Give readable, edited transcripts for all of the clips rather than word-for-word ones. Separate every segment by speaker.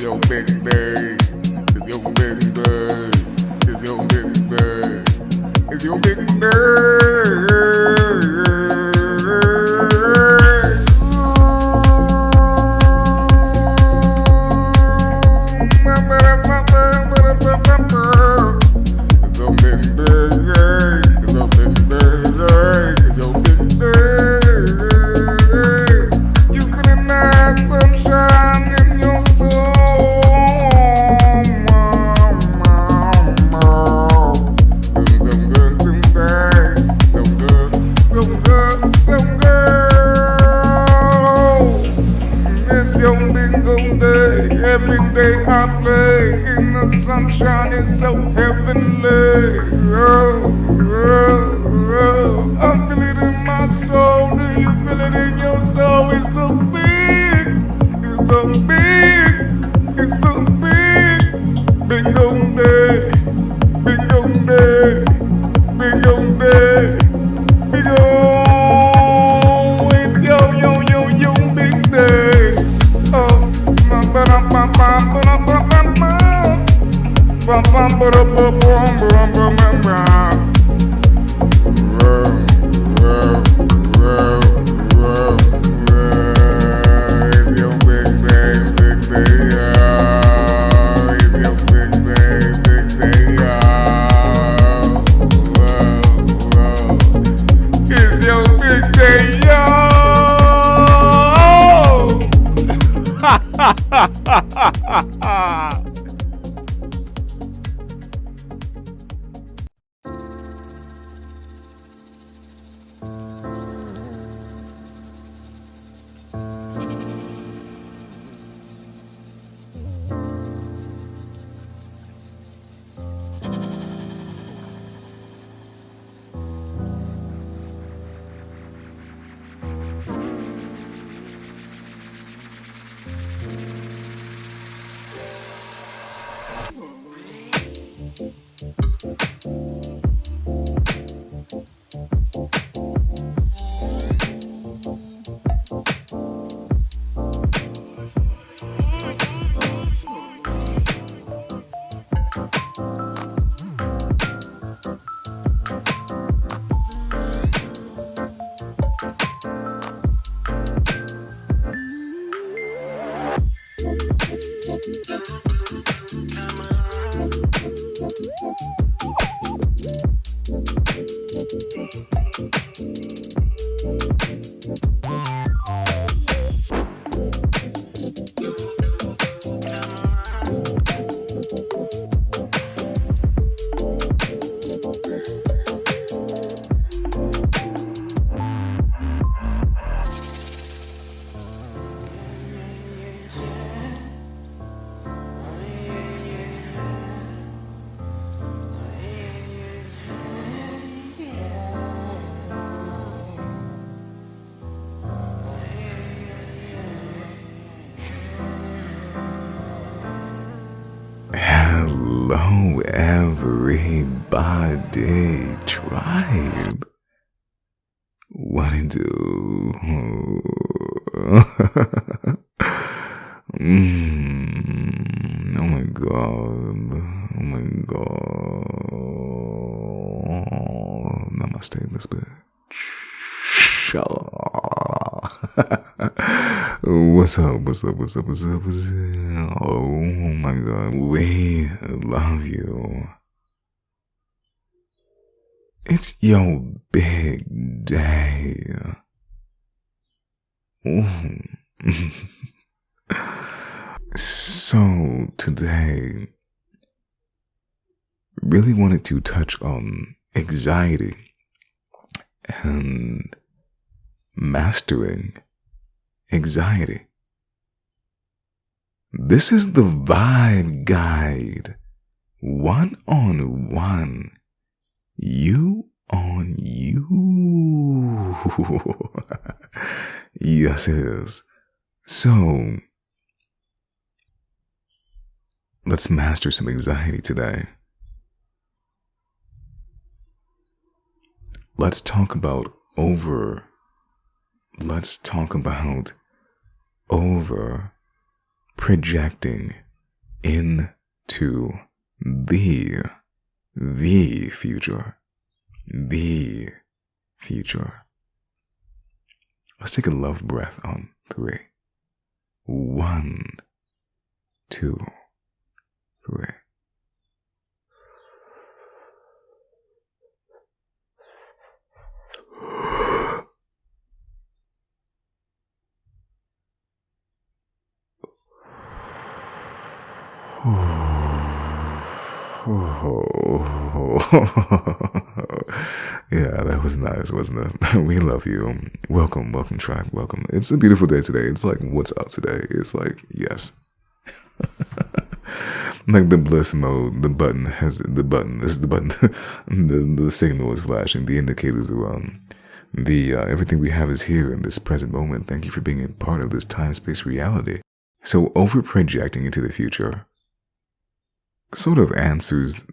Speaker 1: your big day. It's your big day. It's your big day. It's your big every day I play in the sunshine is so heavenly. Oh, oh, oh. I feel it in my soul. Do you feel it in your soul? It's so big. It's so big. It's so big. Bingo day. Bingo day. Bingo day. Bingo. It's yo, yo, yo, yo, big day. Oh. It's your big day, yo.
Speaker 2: Hello, everybody, tribe. What it do? Oh my god. Oh my god. Namaste, this bitch. What's up? What's up? What's up? What's up? What's up? Oh my god, we love you. It's your big day. So today, really wanted to touch on anxiety and mastering anxiety. This is the Vibe Guide, one-on-one, you on you. Yes, it is. So, let's master some anxiety today. Let's talk about over projecting into the future. The future. Let's take a love breath on 3. 1, 2, 3. Yeah, that was nice, wasn't it? We love you. Welcome, tribe, welcome. It's a beautiful day today. It's like, what's up today? It's like, yes. Like the bliss mode, the button. This is the button. the signal is flashing. The indicators are on. Everything we have is here in this present moment. Thank you for being a part of this time-space reality. So over projecting into the future sort of answers,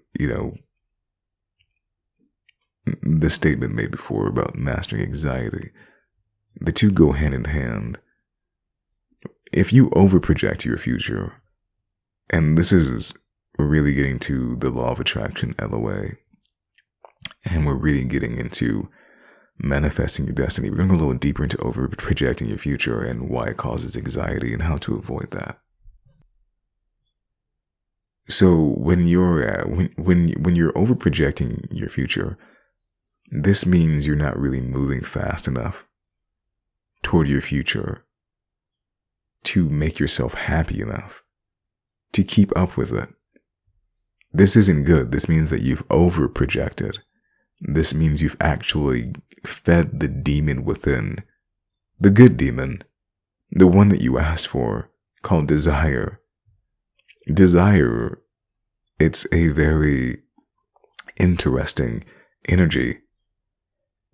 Speaker 2: the statement made before about mastering anxiety. The two go hand in hand. If you overproject your future, and this is really getting to the law of attraction, LOA, and we're really getting into manifesting your destiny. We're going to go a little deeper into overprojecting your future and why it causes anxiety and how to avoid that. So when you're when you're overprojecting your future, this means you're not really moving fast enough toward your future to make yourself happy enough to keep up with it. This isn't good. This means that you've overprojected. This means you've actually fed the demon within, the good demon, the one that you asked for, called desire. Desire, it's a very interesting energy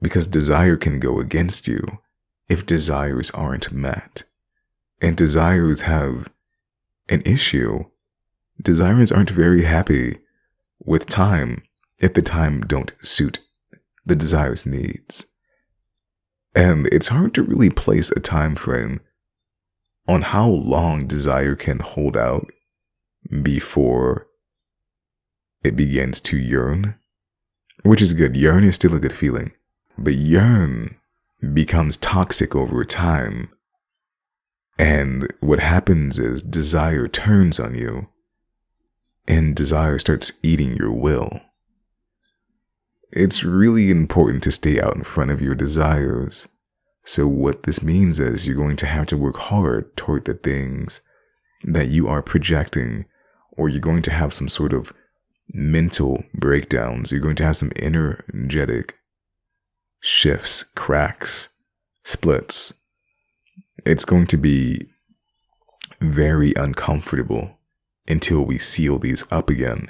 Speaker 2: because desire can go against you if desires aren't met. And desires have an issue. Desires aren't very happy with time if the time don't suit the desire's needs. And it's hard to really place a time frame on how long desire can hold out before it begins to yearn, which is good. Yearn is still a good feeling, but yearn becomes toxic over time. And what happens is desire turns on you and desire starts eating your will. It's really important to stay out in front of your desires. So what this means is you're going to have to work hard toward the things that you are projecting, or you're going to have some sort of mental breakdowns. You're going to have some energetic shifts, cracks, splits. It's going to be very uncomfortable until we seal these up again.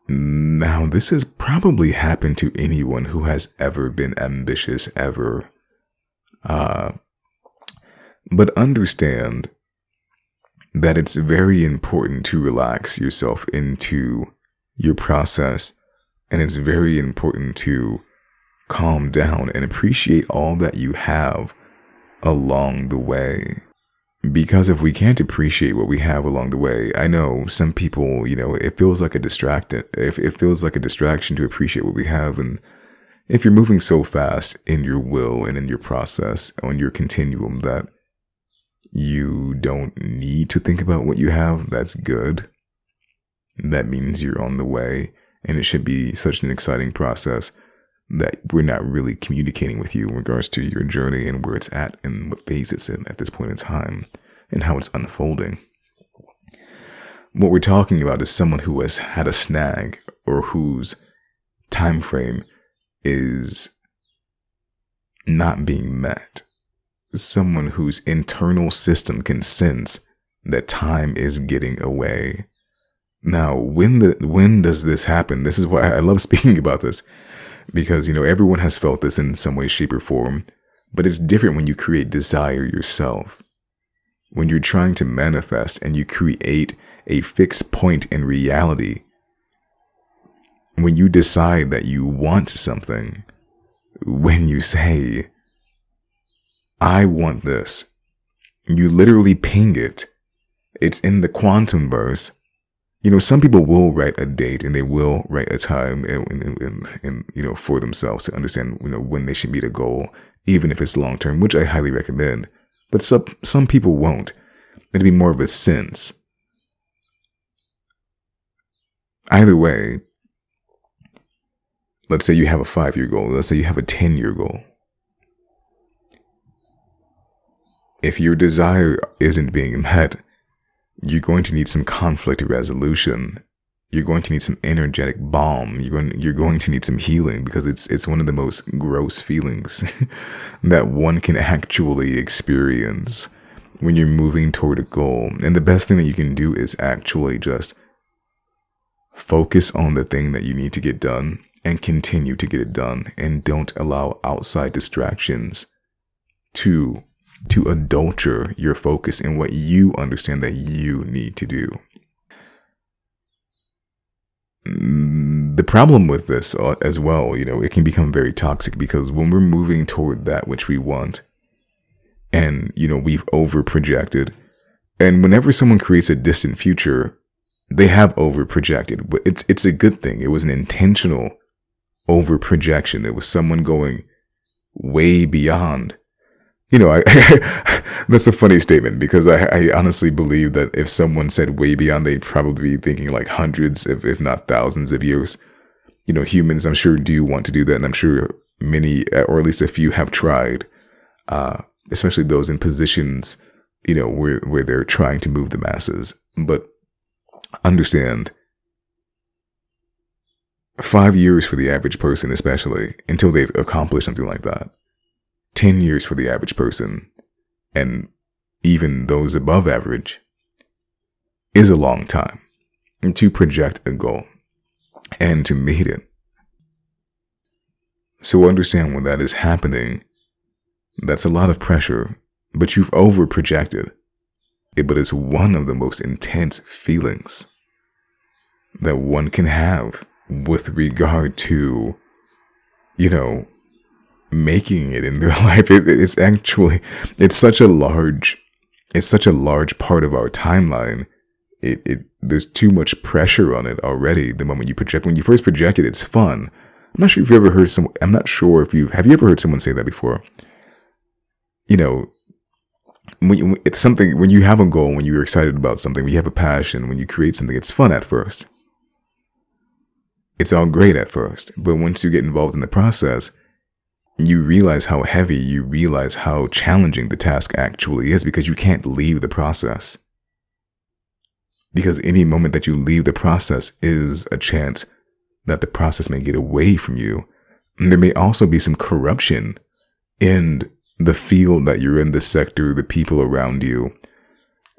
Speaker 2: Now, this has probably happened to anyone who has ever been ambitious, ever. But understand that it's very important to relax yourself into your process, and it's very important to calm down and appreciate all that you have along the way. Because if we can't appreciate what we have along the way, I know some people, it feels like a distraction to appreciate what we have. And if you're moving so fast in your will and in your process, on your continuum, that you don't need to think about what you have, that's good. That means you're on the way, and it should be such an exciting process that we're not really communicating with you in regards to your journey and where it's at and what phase it's in at this point in time and how it's unfolding. What we're talking about is someone who has had a snag or whose time frame is not being met. Someone whose internal system can sense that time is getting away. Now, when does this happen? This is why I love speaking about this. Because, everyone has felt this in some way, shape, or form. But it's different when you create desire yourself. When you're trying to manifest and you create a fixed point in reality. When you decide that you want something. When you say, I want this. You literally ping it. It's in the quantum verse. Some people will write a date and they will write a time and for themselves to understand, when they should meet a goal, even if it's long term, which I highly recommend. But some people won't. It'd be more of a sense. Either way, let's say you have a 5-year goal. Let's say you have a 10-year goal. If your desire isn't being met, you're going to need some conflict resolution. You're going to need some energetic balm. You're going to need some healing, because it's one of the most gross feelings that one can actually experience when you're moving toward a goal. And the best thing that you can do is actually just focus on the thing that you need to get done and continue to get it done, and don't allow outside distractions to adulter your focus in what you understand that you need to do. The problem with this as well, it can become very toxic, because when we're moving toward that which we want, and, we've over projected, and whenever someone creates a distant future, they have over projected, but it's a good thing. It was an intentional over projection. It was someone going way beyond. That's a funny statement, because I honestly believe that if someone said way beyond, they'd probably be thinking like hundreds, if not thousands of years. Humans, I'm sure, do want to do that, and I'm sure many, or at least a few, have tried, especially those in positions, where they're trying to move the masses. But understand, 5 years for the average person, especially, until they've accomplished something like that. 10 years for the average person, and even those above average, is a long time to project a goal and to meet it. So understand, when that is happening, that's a lot of pressure, but you've over projected. But it's one of the most intense feelings that one can have with regard to, making it in their life. It's such a large part of our timeline. There's too much pressure on it already. The moment you project, when you first project it, it's fun. I'm not sure if you've ever heard have you ever heard someone say that before? It's something, when you have a goal, when you're excited about something, when you have a passion, when you create something, it's fun at first. It's all great at first, but once you get involved in the process, you realize how heavy, you realize how challenging the task actually is, because you can't leave the process. Because any moment that you leave the process is a chance that the process may get away from you. And there may also be some corruption in the field that you're in, the sector, the people around you.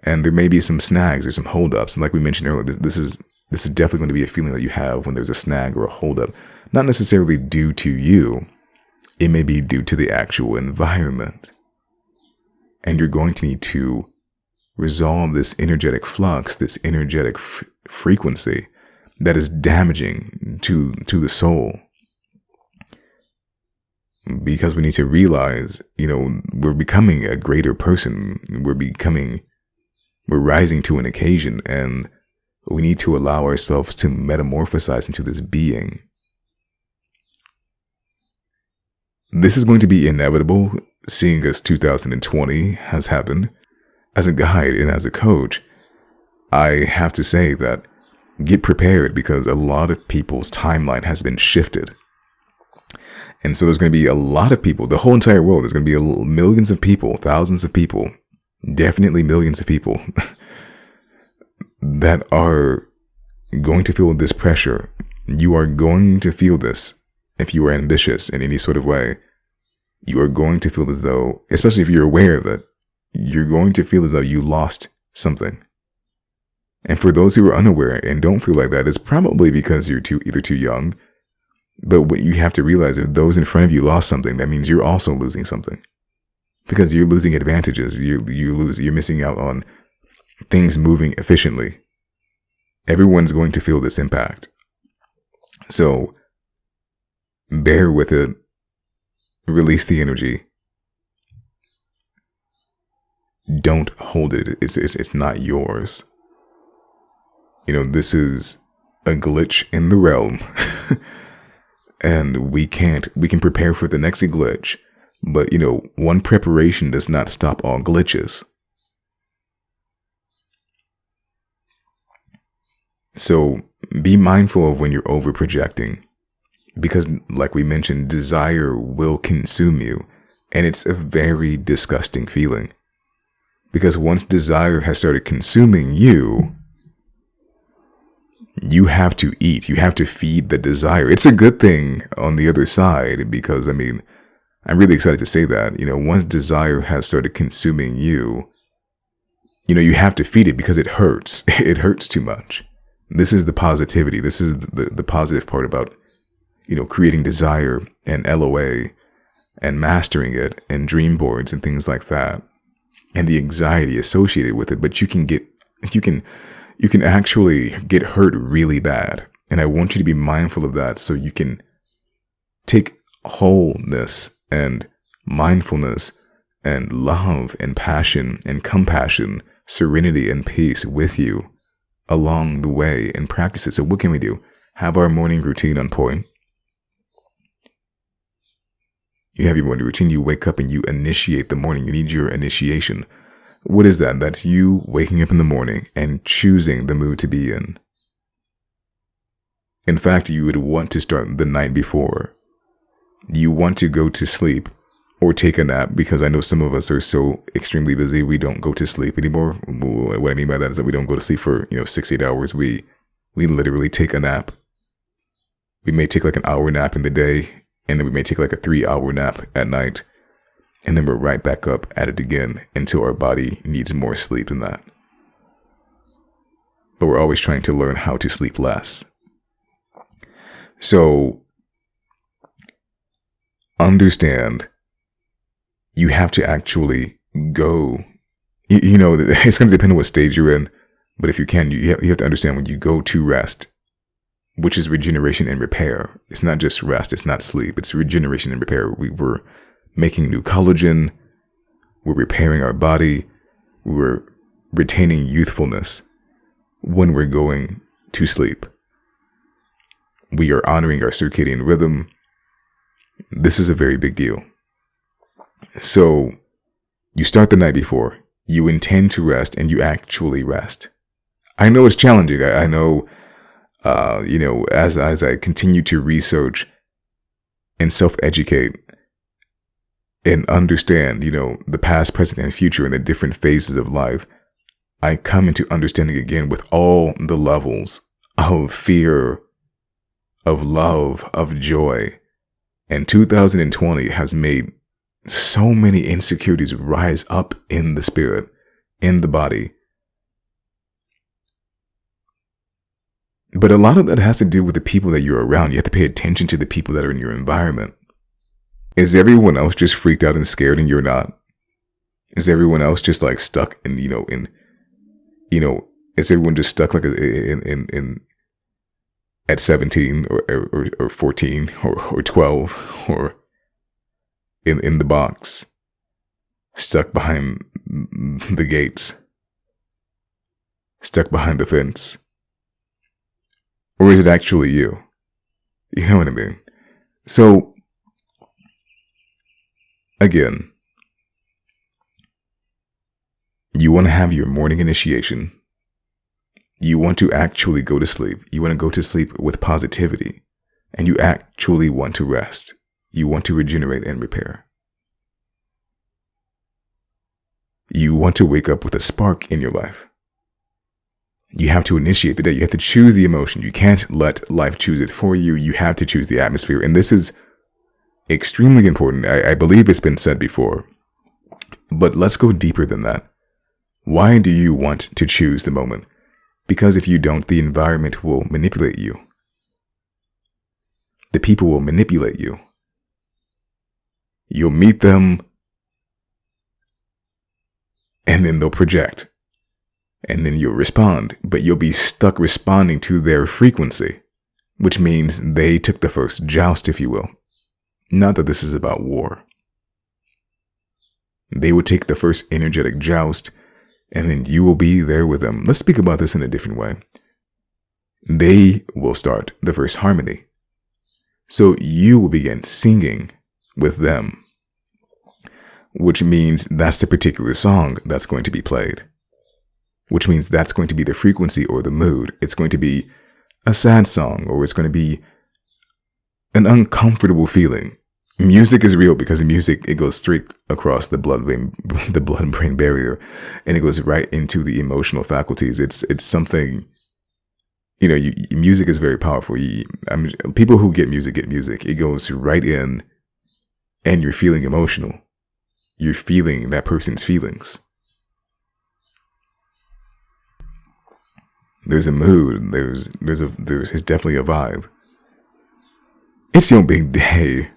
Speaker 2: And there may be some snags or some holdups. And like we mentioned earlier, this is definitely going to be a feeling that you have when there's a snag or a holdup. Not necessarily due to you. It may be due to the actual environment. And you're going to need to resolve this energetic flux, this energetic frequency that is damaging to the soul. Because we need to realize, we're becoming a greater person. We're rising to an occasion, and we need to allow ourselves to metamorphosize into this being. This is going to be inevitable, seeing as 2020 has happened. As a guide and as a coach, I have to say that get prepared, because a lot of people's timeline has been shifted. And so there's going to be a lot of people, the whole entire world, there's going to be millions of people, thousands of people, definitely millions of people that are going to feel this pressure. You are going to feel this. If you are ambitious in any sort of way, you are going to feel as though, especially if you're aware of it, you're going to feel as though you lost something. And for those who are unaware and don't feel like that, it's probably because you're either too young. But what you have to realize, if those in front of you lost something, that means you're also losing something, because you're losing advantages. You're missing out on things moving efficiently. Everyone's going to feel this impact. So bear with it. Release the energy. Don't hold it. It's not yours. This is a glitch in the realm. And we can prepare for the next glitch. But, one preparation does not stop all glitches. So be mindful of when you're over projecting, because like we mentioned, desire will consume you, and it's a very disgusting feeling. Because once desire has started consuming you, you have to eat, you have to feed the desire. It's a good thing on the other side, because I'm really excited to say that, once desire has started consuming you, you have to feed it because it hurts. It hurts too much. This is the positivity. This is the positive part about, creating desire and LOA and mastering it and dream boards and things like that, and the anxiety associated with it. But you can actually get hurt really bad. And I want you to be mindful of that, so you can take wholeness and mindfulness and love and passion and compassion, serenity and peace with you along the way and practice it. So what can we do? Have our morning routine on point. You have your morning routine. You wake up and you initiate the morning. You need your initiation. What is that? That's you waking up in the morning and choosing the mood to be in. In fact, you would want to start the night before. You want to go to sleep or take a nap, because I know some of us are so extremely busy we don't go to sleep anymore. What I mean by that is that we don't go to sleep for 6-8 hours. We literally take a nap. We may take like an hour nap in the day, and then we may take like a 3-hour nap at night, and then we're right back up at it again until our body needs more sleep than that. But we're always trying to learn how to sleep less. So understand, you have to actually go, it's going to depend on what stage you're in, but if you can, you have to understand, when you go to rest, which is regeneration and repair. It's not just rest, it's not sleep, it's regeneration and repair. We're making new collagen, we're repairing our body, we're retaining youthfulness when we're going to sleep. We are honoring our circadian rhythm. This is a very big deal. So you start the night before, you intend to rest, and you actually rest. I know it's challenging. I know, as I continue to research and self-educate and understand, the past, present, and future and the different phases of life, I come into understanding again with all the levels of fear, of love, of joy. And 2020 has made so many insecurities rise up in the spirit, in the body. But a lot of that has to do with the people that you're around. You have to pay attention to the people that are in your environment. Is everyone else just freaked out and scared and you're not? Is everyone else just like stuck in, is everyone just stuck like in at 17 or 14 or 12 or in the box, stuck behind the gates, stuck behind the fence? Or is it actually you? You know what I mean? So, again, you want to have your morning initiation. You want to actually go to sleep. You want to go to sleep with positivity. And you actually want to rest. You want to regenerate and repair. You want to wake up with a spark in your life. You have to initiate the day. You have to choose the emotion. You can't let life choose it for you. You have to choose the atmosphere. And this is extremely important. I believe it's been said before. But let's go deeper than that. Why do you want to choose the moment? Because if you don't, the environment will manipulate you. The people will manipulate you. You'll meet them, and then they'll project. And then you'll respond, but you'll be stuck responding to their frequency, which means they took the first joust, if you will. Not that this is about war. They would take the first energetic joust, and then you will be there with them. Let's speak about this in a different way. they will start the first harmony. So you will begin singing with them, which means that's the particular song that's going to be played, which means that's going to be the frequency or the mood. It's going to be a sad song, or it's going to be an uncomfortable feeling. Music is real because music, it goes straight across the blood-brain barrier, and it goes right into the emotional faculties. It's something, music is very powerful. People who get music. It goes right in, and you're feeling emotional. You're feeling that person's feelings. There's a mood. There's definitely a vibe. It's your big day.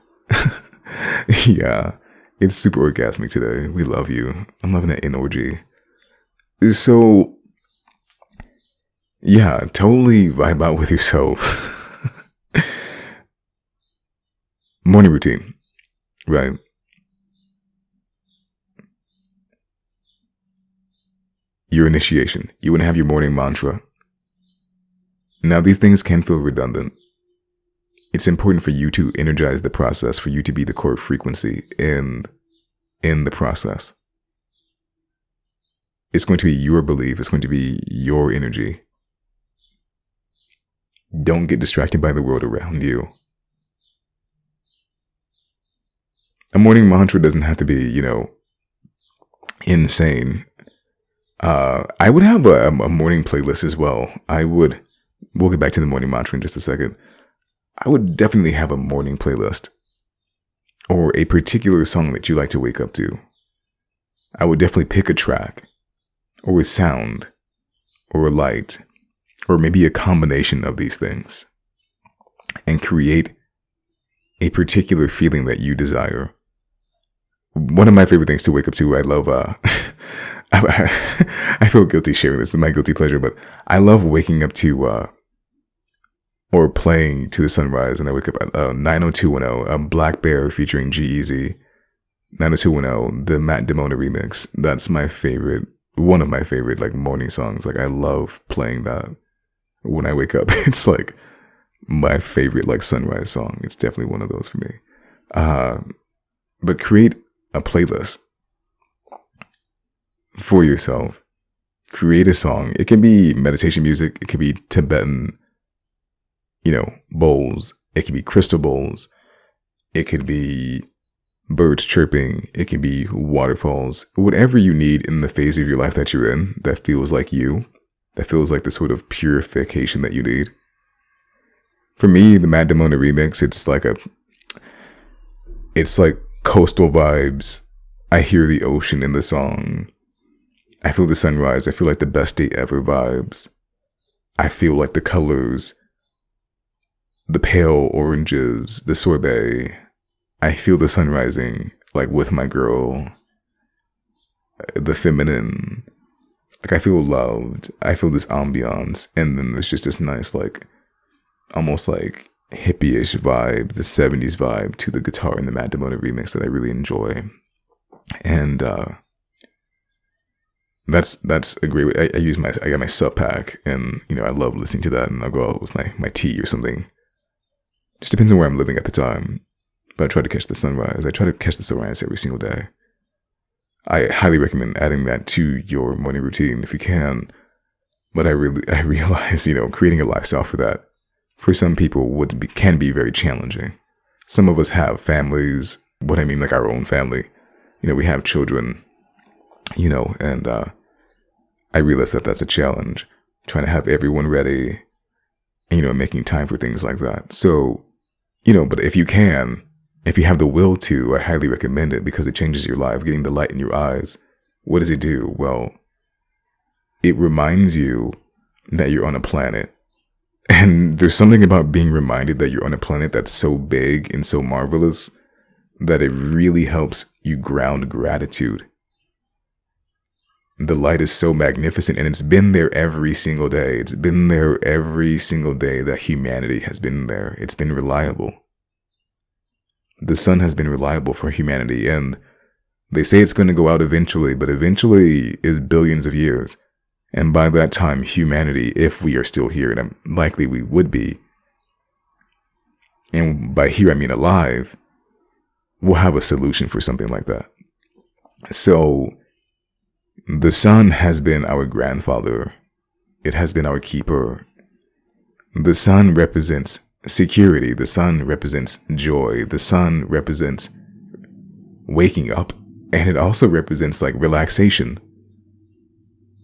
Speaker 2: Yeah, it's super orgasmic today. We love you. I'm loving that energy. So, yeah, totally vibe out with yourself. Morning routine, right? Your initiation. You want to have your morning mantra. Now, these things can feel redundant. It's important for you to energize the process, for you to be the core frequency in the process. It's going to be your belief. It's going to be your energy. Don't get distracted by the world around you. A morning mantra doesn't have to be, insane. I would have a morning playlist as well. We'll get back to the morning mantra in just a second. I would definitely have a morning playlist, or a particular song that you like to wake up to. I would definitely pick a track, or a sound, or a light, or maybe a combination of these things, and create a particular feeling that you desire. One of my favorite things to wake up to, I love, I feel guilty sharing this, it's my guilty pleasure, but I love waking up to, or playing to the sunrise, and I wake up at 90210, Black Bear featuring G-Eazy, 90210, the Matt Damona remix. That's my favorite, one of my favorite morning songs. I love playing that when I wake up. It's my favorite sunrise song. It's definitely one of those for me. But create a playlist for yourself. Create a song. It can be meditation music. It could be Tibetan bowls. It could be crystal bowls. It could be birds chirping. It could be waterfalls. Whatever you need in the phase of your life that you're in, that feels like you, that feels like the sort of purification that you need. For me, the Matt Damona remix, it's like coastal vibes. I hear the ocean in the song. I feel the sunrise. I feel like the best day ever vibes. I feel like the colors, the pale oranges, the sorbet. I feel the sun rising, with my girl. The feminine. I feel loved. I feel this ambiance. And then there's just this nice, almost hippie-ish vibe, the 70s vibe to the guitar in the Matt Damona remix that I really enjoy. And that's a great way. I got my sub pack, and I love listening to that, and I'll go out with my tea or something. Just depends on where I'm living at the time. But I try to catch the sunrise. I try to catch the sunrise every single day. I highly recommend adding that to your morning routine if you can. But I realize, creating a lifestyle for that, for some people can be very challenging. Some of us have families. What I mean, our own family. We have children. And I realize that that's a challenge. Trying to have everyone ready. Making time for things like that. So, but if you have the will to, I highly recommend it because it changes your life. Getting the light in your eyes. What does it do? Well, it reminds you that you're on a planet. And there's something about being reminded that you're on a planet that's so big and so marvelous that it really helps you ground gratitude. The light is so magnificent, and it's been there every single day. It's been there every single day that humanity has been there. It's been reliable. The sun has been reliable for humanity, and they say it's going to go out eventually, but eventually is billions of years. And by that time, humanity, if we are still here, and likely we would be, and by here I mean alive, we'll have a solution for something like that. So the sun has been our grandfather. It has been our keeper. The sun represents security. The sun represents joy. The sun represents waking up. And it also represents like relaxation.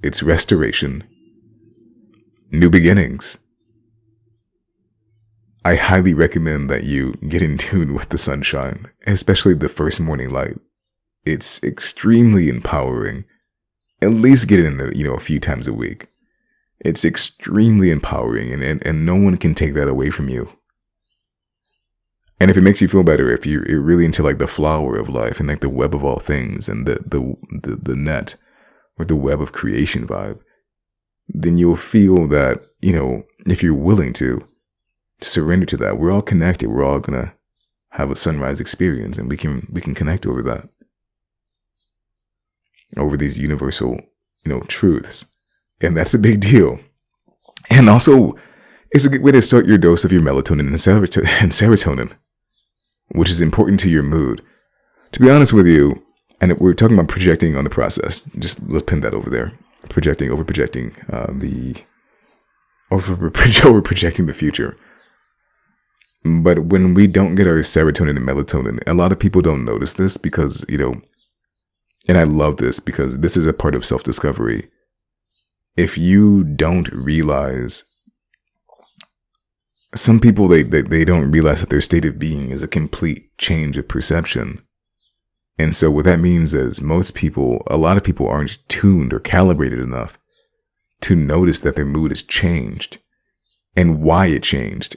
Speaker 2: It's restoration. New beginnings. I highly recommend that you get in tune with the sunshine, especially the first morning light. It's extremely empowering. At least get it in a few times a week. It's extremely empowering, and no one can take that away from you. And if it makes you feel better, if you're really into like the flower of life and like the web of all things and the net or the web of creation vibe, then you'll feel that, if you're willing to surrender to that, we're all connected. We're all gonna have a sunrise experience, and we can connect over that, over these universal, truths. And that's a big deal. And also, it's a good way to start your dose of your melatonin and serotonin, which is important to your mood. To be honest with you, and we're talking about projecting on the process. Just let's pin that over there. Overprojecting the future. But when we don't get our serotonin and melatonin, a lot of people don't notice this because, and I love this because this is a part of self-discovery. If you don't realize, some people, they don't realize that their state of being is a complete change of perception. And so what that means is a lot of people aren't tuned or calibrated enough to notice that their mood has changed and why it changed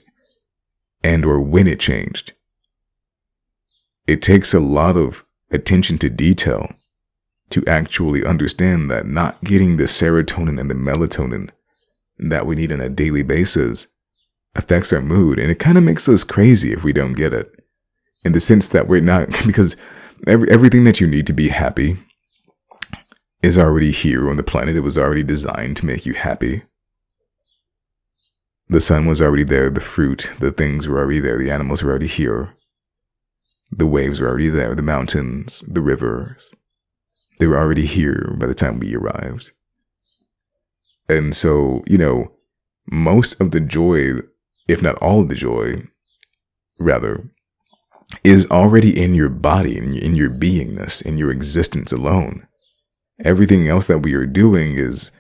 Speaker 2: and or when it changed. It takes a lot of attention to detail to actually understand that not getting the serotonin and the melatonin that we need on a daily basis affects our mood. And it kind of makes us crazy if we don't get it, in the sense that we're not, because everything that you need to be happy is already here on the planet. It was already designed to make you happy. The sun was already there, the fruit, the things were already there, the animals were already here. The waves were already there, the mountains, the rivers. They were already here by the time we arrived. And so, most of the joy, if not all of the joy, rather, is already in your body, in your beingness, in your existence alone. Everything else that we are doing is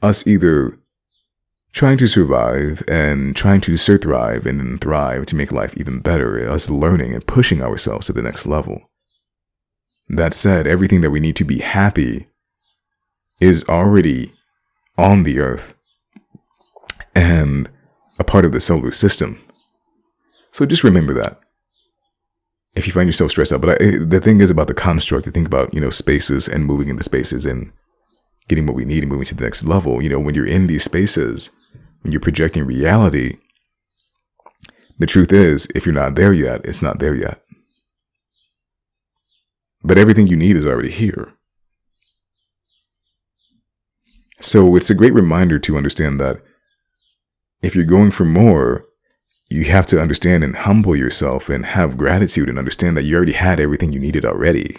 Speaker 2: us either trying to survive and trying to thrive and then thrive to make life even better, us learning and pushing ourselves to the next level. That said, everything that we need to be happy is already on the earth and a part of the solar system. So just remember that. If you find yourself stressed out, but the thing is about the construct, to think about, spaces and moving into spaces and getting what we need and moving to the next level. When you're in these spaces, when you're projecting reality, the truth is, if you're not there yet, it's not there yet. But everything you need is already here. So it's a great reminder to understand that if you're going for more, you have to understand and humble yourself and have gratitude and understand that you already had everything you needed already.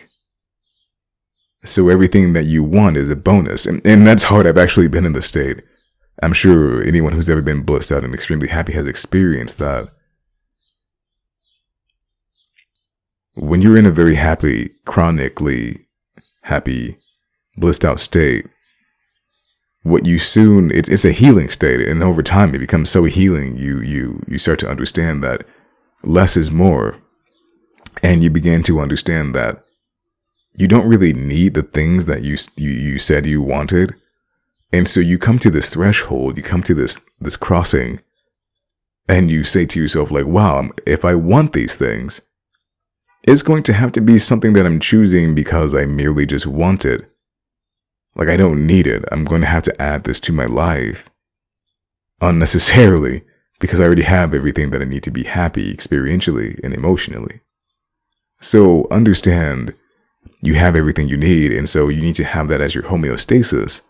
Speaker 2: So everything that you want is a bonus. And that's hard. I've actually been in this state. I'm sure anyone who's ever been blissed out and extremely happy has experienced that. When you're in a very happy, chronically happy, blissed out state, it's a healing state, and over time it becomes so healing. You start to understand that less is more, and you begin to understand that you don't really need the things that you said you wanted, and so you come to this threshold, you come to this crossing, and you say to yourself like, wow, if I want these things, it's going to have to be something that I'm choosing because I merely just want it. Like, I don't need it. I'm going to have to add this to my life unnecessarily because I already have everything that I need to be happy experientially and emotionally. So understand you have everything you need, and so you need to have that as your homeostasis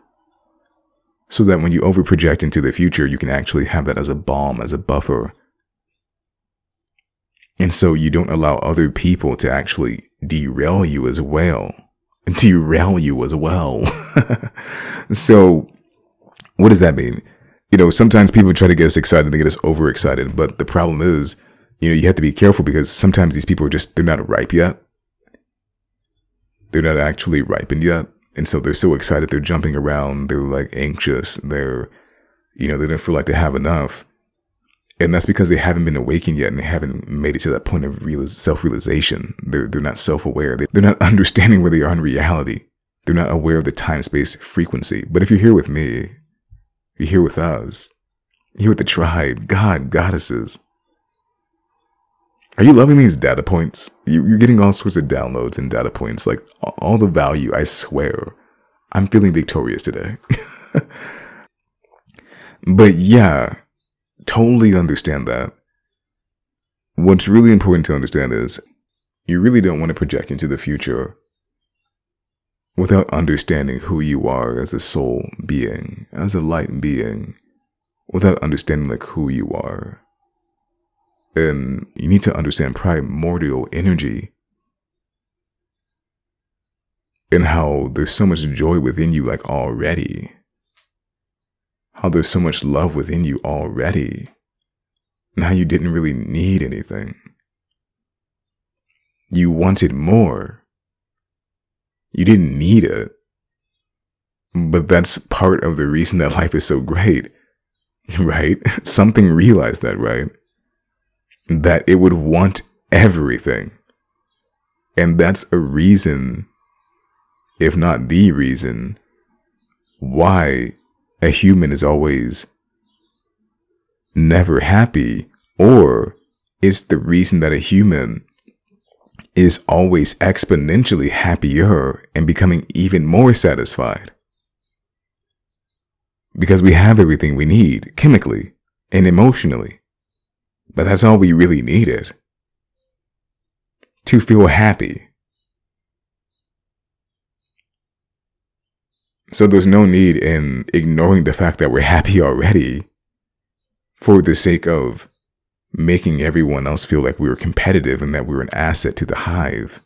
Speaker 2: so that when you over project into the future, you can actually have that as a balm, as a buffer. And so you don't allow other people to actually derail you as well. So what does that mean? Sometimes people try to get us excited, to get us overexcited. But the problem is, you have to be careful, because sometimes these people they're not ripe yet. They're not actually ripened yet. And so they're so excited, they're jumping around, they're like anxious, they don't feel like they have enough. And that's because they haven't been awakened yet, and they haven't made it to that point of self-realization. They're not self-aware. They're not understanding where they are in reality. They're not aware of the time-space frequency. But if you're here with me, you're here with us, you're here with the tribe, God, goddesses. Are you loving these data points? You're getting all sorts of downloads and data points, like all the value. I swear, I'm feeling victorious today. But yeah, totally understand that. What's really important to understand is you really don't want to project into the future without understanding who you are as a soul being, as a light being, without understanding like who you are. And you need to understand primordial energy and how there's so much joy within you, like already. How there's so much love within you already. And how you didn't really need anything. You wanted more. You didn't need it. But that's part of the reason that life is so great, right? Something realized that, right? That it would want everything. And that's a reason, if not the reason, why a human is always never happy, or it's the reason that a human is always exponentially happier and becoming even more satisfied. Because we have everything we need, chemically and emotionally. But that's all we really needed. To feel happy. So there's no need in ignoring the fact that we're happy already for the sake of making everyone else feel like we were competitive and that we were an asset to the hive.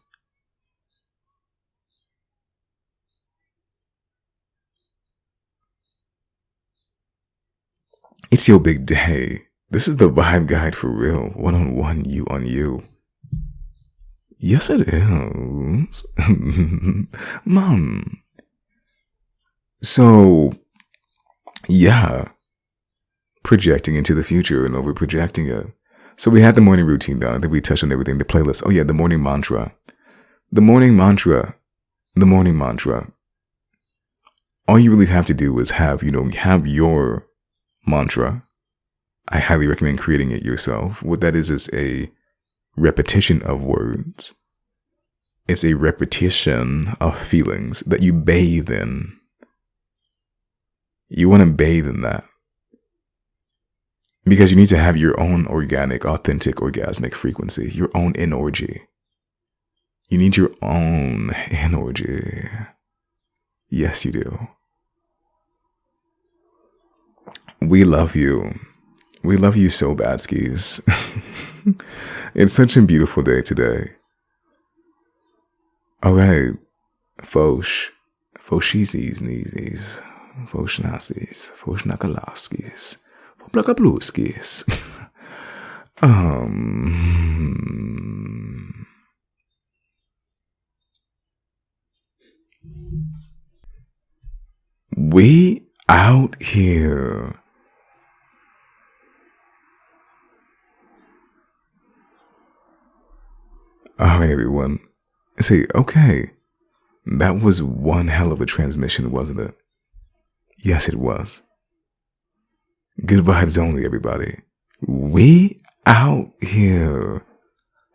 Speaker 2: It's your big day. This is the vibe guide for real. One-on-one, you on you. Yes, it is. Mom. So, yeah. Projecting into the future and over projecting it. So we had the morning routine down. I think we touched on everything. The playlist. Oh yeah, the morning mantra. The morning mantra. The morning mantra. All you really have to do is have your mantra. I highly recommend creating it yourself. What that is a repetition of words. It's a repetition of feelings that you bathe in. You want to bathe in that. Because you need to have your own organic, authentic, orgasmic frequency. Your own energy. You need your own energy. Yes, you do. We love you. We love you so bad, skis. It's such a beautiful day today. Alright. Fosh. Foshies, kneesies. Foshnasies. Foshnakalaskis. Foblakabluskis. We out here. Alright, everyone. Say, okay. That was one hell of a transmission, wasn't it? Yes, it was. Good vibes only, everybody. We out here.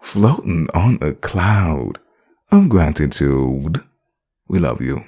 Speaker 2: Floating on a cloud of gratitude. We love you.